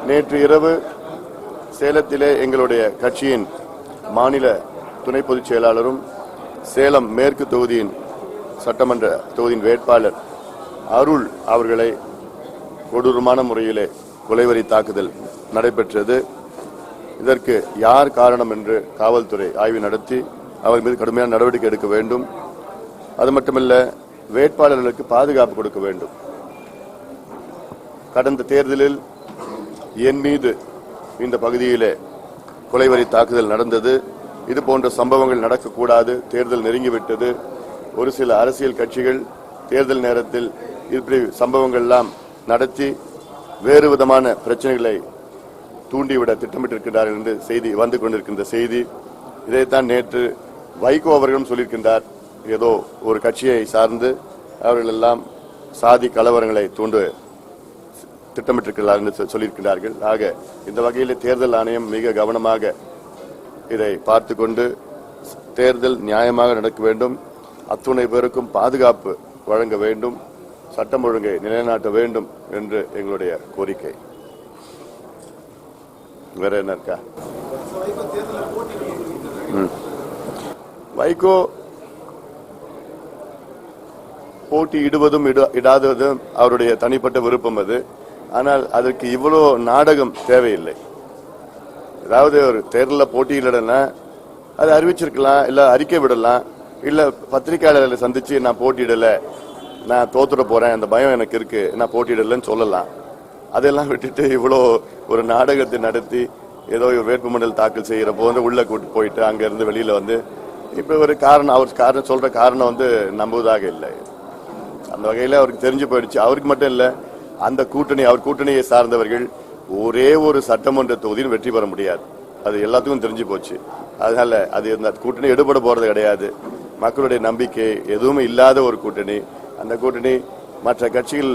நேற்று இரவு சேலத்திலே எங்களுடைய கட்சியின் மாநில துணை பொதுச் செயலாளரும் சேலம் மேற்கு தொகுதியின் சட்டமன்ற தொகுதியின் வேட்பாளர் அருள் அவர்களை கொடூரமான முறையிலே கொலைவெறி தாக்குதல் நடைபெற்றது. இதற்கு யார் காரணம் என்று காவல்துறை ஆய்வு நடத்தி அவர் மீது கடுமையான நடவடிக்கை எடுக்க வேண்டும். அது மட்டுமல்ல, வேட்பாளர்களுக்கு பாதுகாப்பு கொடுக்க வேண்டும். கடந்த தேர்தலில் என் மீது இந்த பகுதியிலே கொலைவெறி தாக்குதல் நடந்தது. இது போன்ற சம்பவங்கள் நடக்கக்கூடாது. தேர்தல் நெருங்கிவிட்டது. ஒரு சில அரசியல் கட்சிகள் தேர்தல் நேரத்தில் இப்படி சம்பவங்கள் எல்லாம் நடத்தி வேறு விதமான பிரச்சனைகளை தூண்டிவிட திட்டமிட்டிருக்கிறார்கள் என்று செய்தி வந்து கொண்டிருக்கின்ற செய்தி. இதைத்தான் நேற்று வைகோ அவர்களும் சொல்லியிருக்கின்றார். ஏதோ ஒரு கட்சியை சார்ந்து அவர்கள் எல்லாம் சாதி கலவரங்களை தூண்டு திட்டமிட்டிருக்கிறார் என்று சொல்லியிருக்கிறார்கள். ஆக இந்த வகையில் தேர்தல் ஆணையம் மிக கவனமாக இதை பார்த்து கொண்டு தேர்தல் நியாயமாக நடக்க வேண்டும். அத்துணை பேருக்கும் பாதுகாப்பு வழங்க வேண்டும். சட்டம் ஒழுங்கை நிலைநாட்ட வேண்டும் என்று எங்களுடைய கோரிக்கை. வேற என்ன இருக்கா? வைகோ போட்டியிடுவதும் இடாததும் அவருடைய தனிப்பட்ட விருப்பம் அது. ஆனால் அதற்கு இவ்வளவு நாடகம் தேவையில்லை. அதாவது ஒரு தேர்தலில் போட்டியிடலன்னா அதை அறிவிச்சிருக்கலாம், இல்ல அறிக்கை விடலாம், இல்ல பத்திரிகையாளர்களை சந்திச்சு நான் போட்டியிடல, நான் தோத்துட போறேன், அந்த பயம் எனக்கு இருக்கு, நான் போட்டியிடலன்னு சொல்லலாம். அதெல்லாம் விட்டுட்டு இவ்வளோ ஒரு நாடகத்தை நடத்தி ஏதோ வேட்புமனு தாக்கல் செய்யற போது உள்ள கூட்டு போயிட்டு அங்க இருந்து வெளியில வந்து இப்ப ஒரு காரணம், அவர் சொல்ற காரணம் நம்புவதாக இல்லை. அந்த வகையில அவருக்கு தெரிஞ்சு போயிடுச்சு. அவருக்கு மட்டும் இல்ல, அந்த கூட்டணி, அவர் கூட்டணியை சார்ந்தவர்கள் ஒரே ஒரு சட்டமன்ற தொகுதியில் வெற்றி பெற முடியாது. அது எல்லாத்துக்கும் தெரிஞ்சு போச்சு. அதனால அது அந்த கூட்டணி எடுபட போறது கிடையாது. மக்களுடைய நம்பிக்கை எதுவுமே இல்லாத ஒரு கூட்டணி. அந்த கூட்டணி மற்ற கட்சிகள்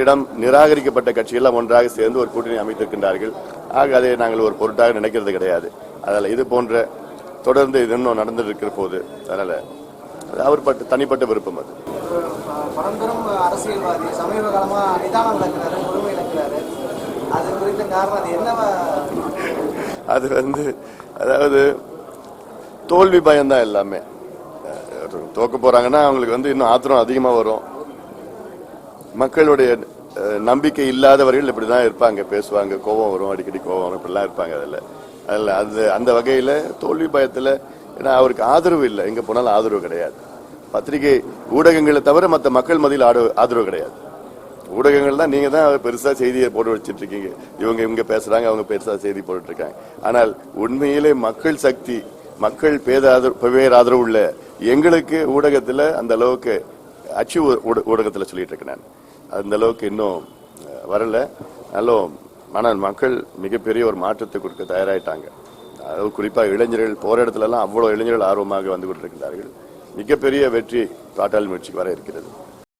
இடம் நிராகரிக்கப்பட்ட கட்சிகள் ஒன்றாக சேர்ந்து ஒரு கூட்டணி அமைத்திருக்கின்றார்கள். ஆக அதை நாங்கள் ஒரு பொருட்டாக நினைக்கிறது கிடையாது. அதனால இது போன்ற தொடர்ந்து இது இன்னும் நடந்திருக்கிற போது அதனால அவர் தனிப்பட்ட விருப்பம். அது பரம்பரும் அரசியல்வாதி சமீப காலமா நிதானம் இழக்கிறாரு, பொறுமை இழக்கிறாரு. அது குறித்த காரணம் அது என்னவா? அது அதாவது தோல்வி பயம்தான். எல்லாமே தோக்க போறாங்கன்னா அவங்களுக்கு இன்னும் ஆத்திரம் அதிகமா வரும். மக்களுடைய நம்பிக்கை இல்லாதவர்கள் இப்படிதான் இருப்பாங்க, பேசுவாங்க, கோபம் வரும், அடிக்கடி கோபம் வரும், இப்படிலாம் இருப்பாங்க. அதில் அந்த வகையில தோல்வி பயத்துல, ஏன்னா அவருக்கு ஆதரவு இல்லை, எங்க போனாலும் ஆதரவு கிடையாது. பத்திரிகை ஊடகங்களை தவிர மற்ற மக்கள் மத்தியில் ஆதரவு கிடையாது. ஊடகங்கள் தான், நீங்க தான் பெருசா செய்தியை போட்டு வச்சிட்டு இருக்கீங்க. இவங்க பேசுறாங்க, அவங்க பெருசா செய்தி போட்டு இருக்காங்க. ஆனால் உண்மையிலே மக்கள் சக்தி, மக்கள் பேர் ஆதரவு உள்ள எங்களுக்கு ஊடகத்துல அந்த அளவுக்கு அச்சு ஊடகத்துல சொல்லிட்டு இருக்கேன் நான். அந்த அளவுக்கு இன்னும் வரல. ஆனால் மக்கள் மிகப்பெரிய ஒரு மாற்றத்தை கொடுக்க தயாராயிட்டாங்க. அதாவது குறிப்பா இளைஞர்கள் போற இடத்துல எல்லாம் அவ்வளவு இளைஞர்கள் ஆர்வமாக வந்து கொண்டிருக்கிறார்கள். மிகப்பெரிய வெற்றி பாட்டாளி முயற்சிக்கு வர இருக்கிறது.